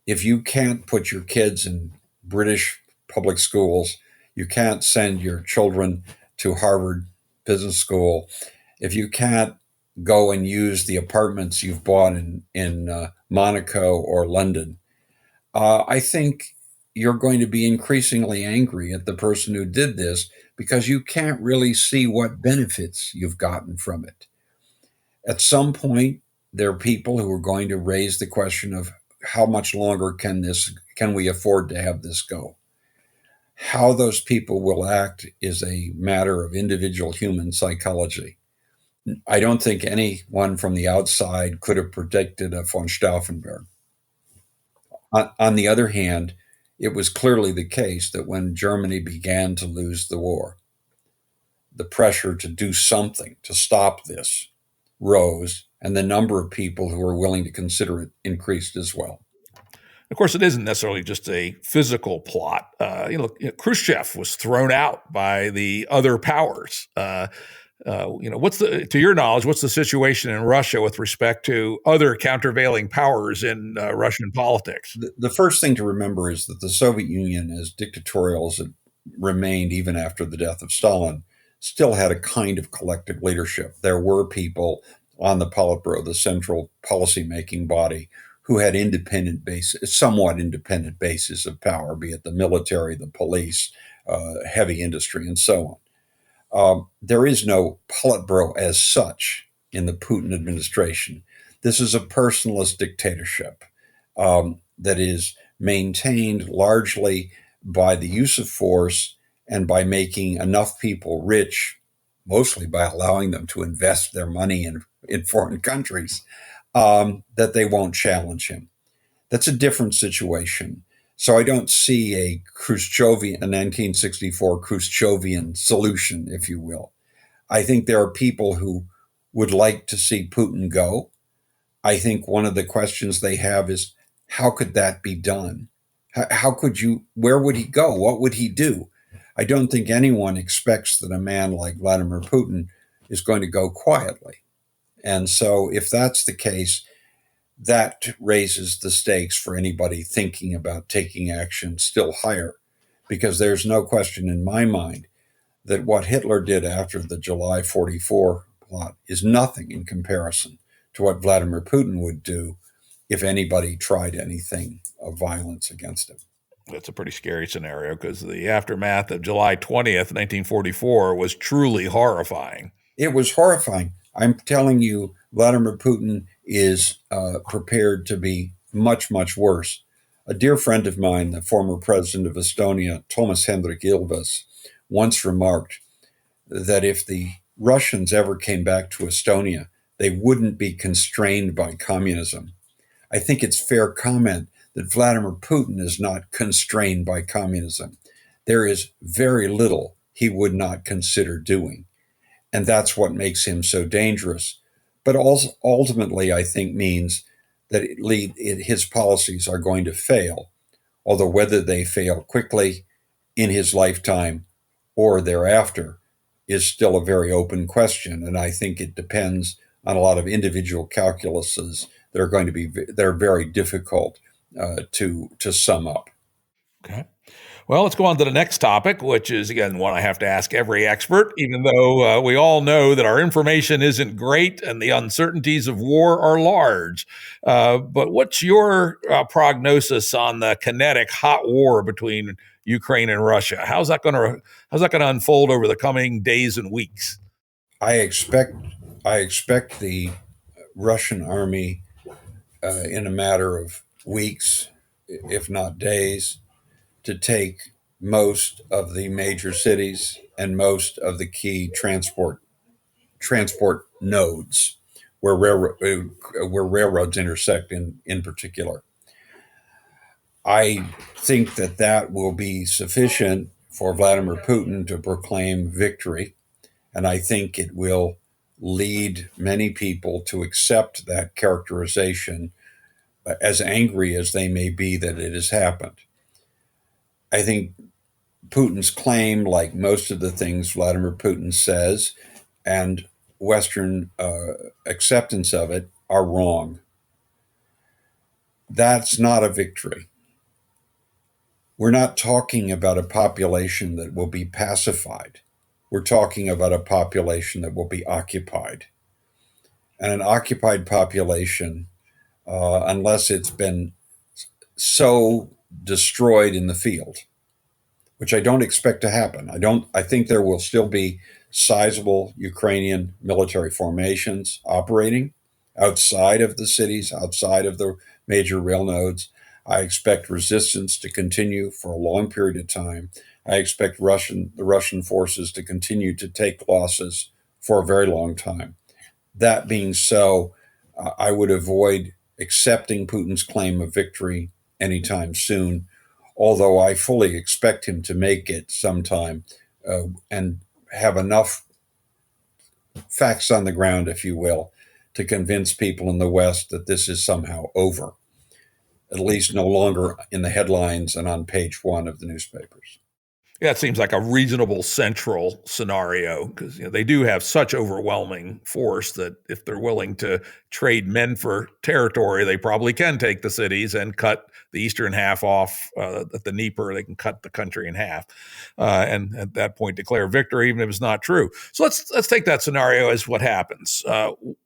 If you can't put your kids in British public schools, you can't send your children to Harvard Business School, if you can't go and use the apartments you've bought in Monaco or London, I think you're going to be increasingly angry at the person who did this because you can't really see what benefits you've gotten from it. At some point, there are people who are going to raise the question of how much longer can we afford to have this go? How those people will act is a matter of individual human psychology. I don't think anyone from the outside could have predicted a von Stauffenberg. On the other hand, it was clearly the case that when Germany began to lose the war, the pressure to do something to stop this rose, and the number of people who were willing to consider it increased as well. Of course, it isn't necessarily just a physical plot. Khrushchev was thrown out by the other powers. To your knowledge, what's the situation in Russia with respect to other countervailing powers in Russian politics? The first thing to remember is that the Soviet Union, as dictatorial as it remained even after the death of Stalin, still had a kind of collective leadership. There were people on the Politburo, the central policymaking body, who had independent bases, somewhat independent bases of power, be it the military, the police, heavy industry, and so on. There is no Politburo as such in the Putin administration. This is a personalist dictatorship that is maintained largely by the use of force and by making enough people rich, mostly by allowing them to invest their money in foreign countries, that they won't challenge him. That's a different situation. So I don't see a 1964 Khrushchevian solution, if you will. I think there are people who would like to see Putin go. I think one of the questions they have is, how could that be done? How could you, where would he go? What would he do? I don't think anyone expects that a man like Vladimir Putin is going to go quietly. And so if that's the case, that raises the stakes for anybody thinking about taking action still higher, because there's no question in my mind that what Hitler did after the July 44 plot is nothing in comparison to what Vladimir Putin would do if anybody tried anything of violence against him. That's a pretty scary scenario, because the aftermath of July 20th, 1944 was truly horrifying. It was horrifying. I'm telling you, Vladimir Putin is prepared to be much, much worse. A dear friend of mine, the former president of Estonia, Toomas Hendrik Ilves, once remarked that if the Russians ever came back to Estonia, they wouldn't be constrained by communism. I think it's fair comment that Vladimir Putin is not constrained by communism. There is very little he would not consider doing. And that's what makes him so dangerous. But also ultimately, I think, means that his policies are going to fail, although whether they fail quickly in his lifetime or thereafter is still a very open question. And I think it depends on a lot of individual calculuses that are very difficult to sum up. Okay. Well, let's go on to the next topic, which is, again, one I have to ask every expert, even though we all know that our information isn't great and the uncertainties of war are large. But what's your prognosis on the kinetic hot war between Ukraine and Russia? How's that going to unfold over the coming days and weeks? I expect the Russian army in a matter of weeks, if not days, to take most of the major cities and most of the key transport nodes where railroads intersect in particular. I think that will be sufficient for Vladimir Putin to proclaim victory, and I think it will lead many people to accept that characterization, as angry as they may be that it has happened. I think Putin's claim, like most of the things Vladimir Putin says, and Western acceptance of it, are wrong. That's not a victory. We're not talking about a population that will be pacified. We're talking about a population that will be occupied. And an occupied population, unless it's been so destroyed in the field, which I don't expect to happen. I think there will still be sizable Ukrainian military formations operating outside of the cities, outside of the major rail nodes. I expect resistance to continue for a long period of time. I expect the Russian forces to continue to take losses for a very long time. That being so, I would avoid accepting Putin's claim of victory anytime soon, although I fully expect him to make it sometime and have enough facts on the ground, if you will, to convince people in the West that this is somehow over, at least no longer in the headlines and on page one of the newspapers. Yeah, it seems like a reasonable central scenario because they do have such overwhelming force that if they're willing to trade men for territory, they probably can take the cities and cut the eastern half off at the Dnieper. They can cut the country in half, and at that point declare victory, even if it's not true. So let's take that scenario as what happens.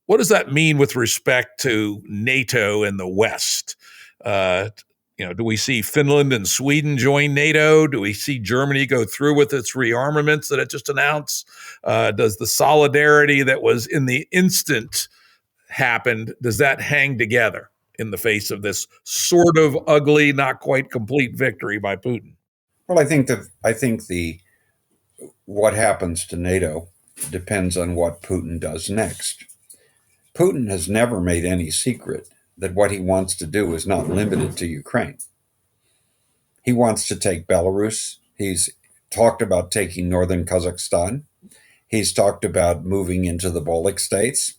What does that mean with respect to NATO and the West? Do we see Finland and Sweden join NATO? Do we see Germany go through with its rearmaments that it just announced? Does the solidarity that was in the instant happened, does that hang together in the face of this sort of ugly, not quite complete victory by Putin? Well, I think the what happens to NATO depends on what Putin does next. Putin has never made any secret that what he wants to do is not limited to Ukraine. He wants to take Belarus. He's talked about taking northern Kazakhstan. He's talked about moving into the Baltic states.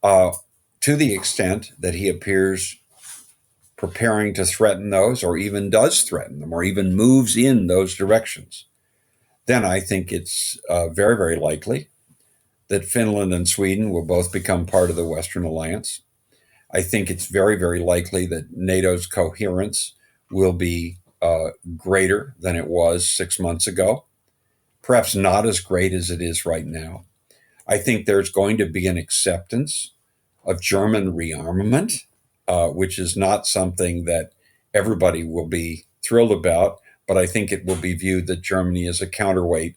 To the extent that he appears preparing to threaten those, or even does threaten them, or even moves in those directions, then I think it's very, very likely that Finland and Sweden will both become part of the Western Alliance. I think it's very, very likely that NATO's coherence will be greater than it was 6 months ago, perhaps not as great as it is right now. I think there's going to be an acceptance of German rearmament, which is not something that everybody will be thrilled about, but I think it will be viewed that Germany is a counterweight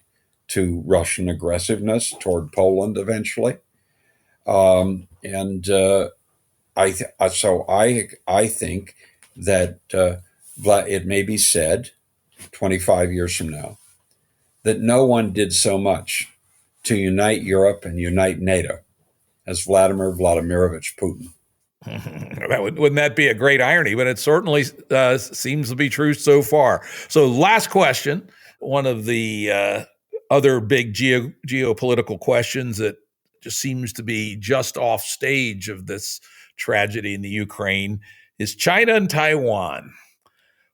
to Russian aggressiveness toward Poland eventually. I think that it may be said 25 years from now that no one did so much to unite Europe and unite NATO as Vladimir Vladimirovich Putin. Wouldn't that be a great irony? But it certainly seems to be true so far. So last question, one of the other big geopolitical questions that just seems to be just off stage of this tragedy in the Ukraine is China and Taiwan.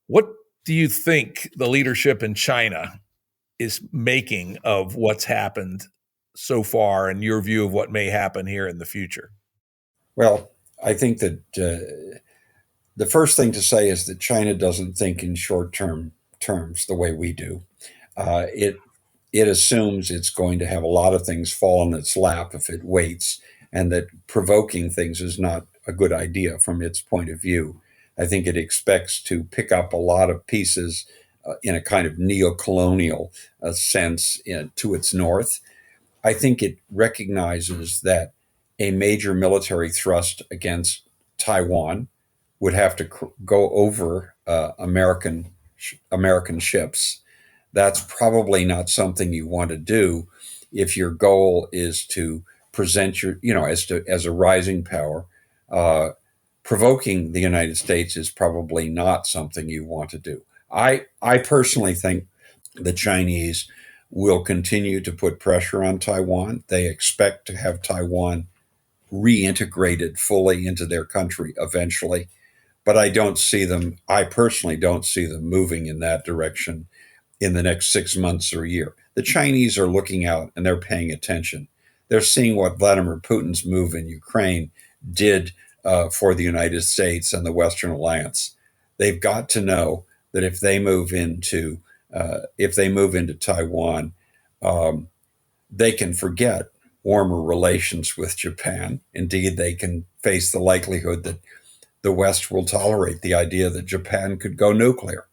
What do you think the leadership in China is making of what's happened so far and your view of what may happen here in the future? Well, I think that the first thing to say is that China doesn't think in short-term terms the way we do. It assumes it's going to have a lot of things fall in its lap if it waits, and that provoking things is not a good idea from its point of view. I think it expects to pick up a lot of pieces in a kind of neo-colonial sense to its north. I think it recognizes that a major military thrust against Taiwan would have to go over American ships. That's probably not something you want to do if your goal is to present as a rising power. Provoking the United States is probably not something you want to do. I personally think the Chinese will continue to put pressure on Taiwan. They expect to have Taiwan reintegrated fully into their country eventually. But I personally don't see them moving in that direction in the next 6 months or a year. The Chinese are looking out and they're paying attention. They're seeing what Vladimir Putin's move in Ukraine did for the United States and the Western Alliance. They've got to know that if they move into Taiwan, they can forget warmer relations with Japan. Indeed, they can face the likelihood that the West will tolerate the idea that Japan could go nuclear.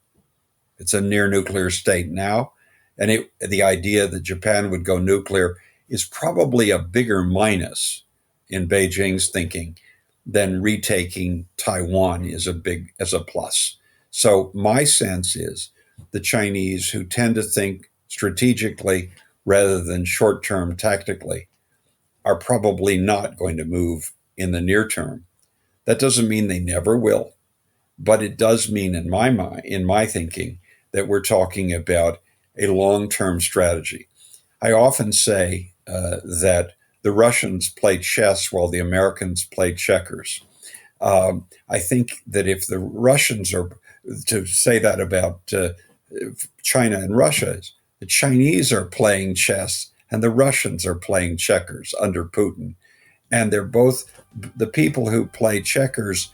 It's a near nuclear state now, and the idea that Japan would go nuclear is probably a bigger minus in Beijing's thinking than retaking Taiwan is a plus. So my sense is the Chinese, who tend to think strategically rather than short-term tactically, are probably not going to move in the near term. That doesn't mean they never will, but it does mean in my thinking, that we're talking about a long-term strategy. I often say that the Russians played chess while the Americans played checkers. I think that if the Russians are to say that about China and Russia is. The Chinese are playing chess and the Russians are playing checkers under Putin. And they're both, the people who play checkers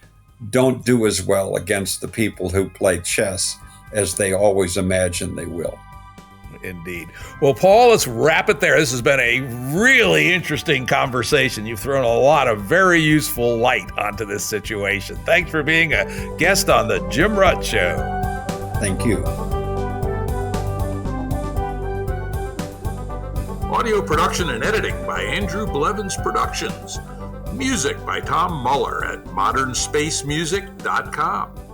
don't do as well against the people who play chess as they always imagine they will. Indeed. Well, Paul, let's wrap it there. This has been a really interesting conversation. You've thrown a lot of very useful light onto this situation. Thanks for being a guest on the Jim Rutt Show. Thank you. Audio production and editing by Andrew Blevins Productions. Music by Tom Muller at modernspacemusic.com.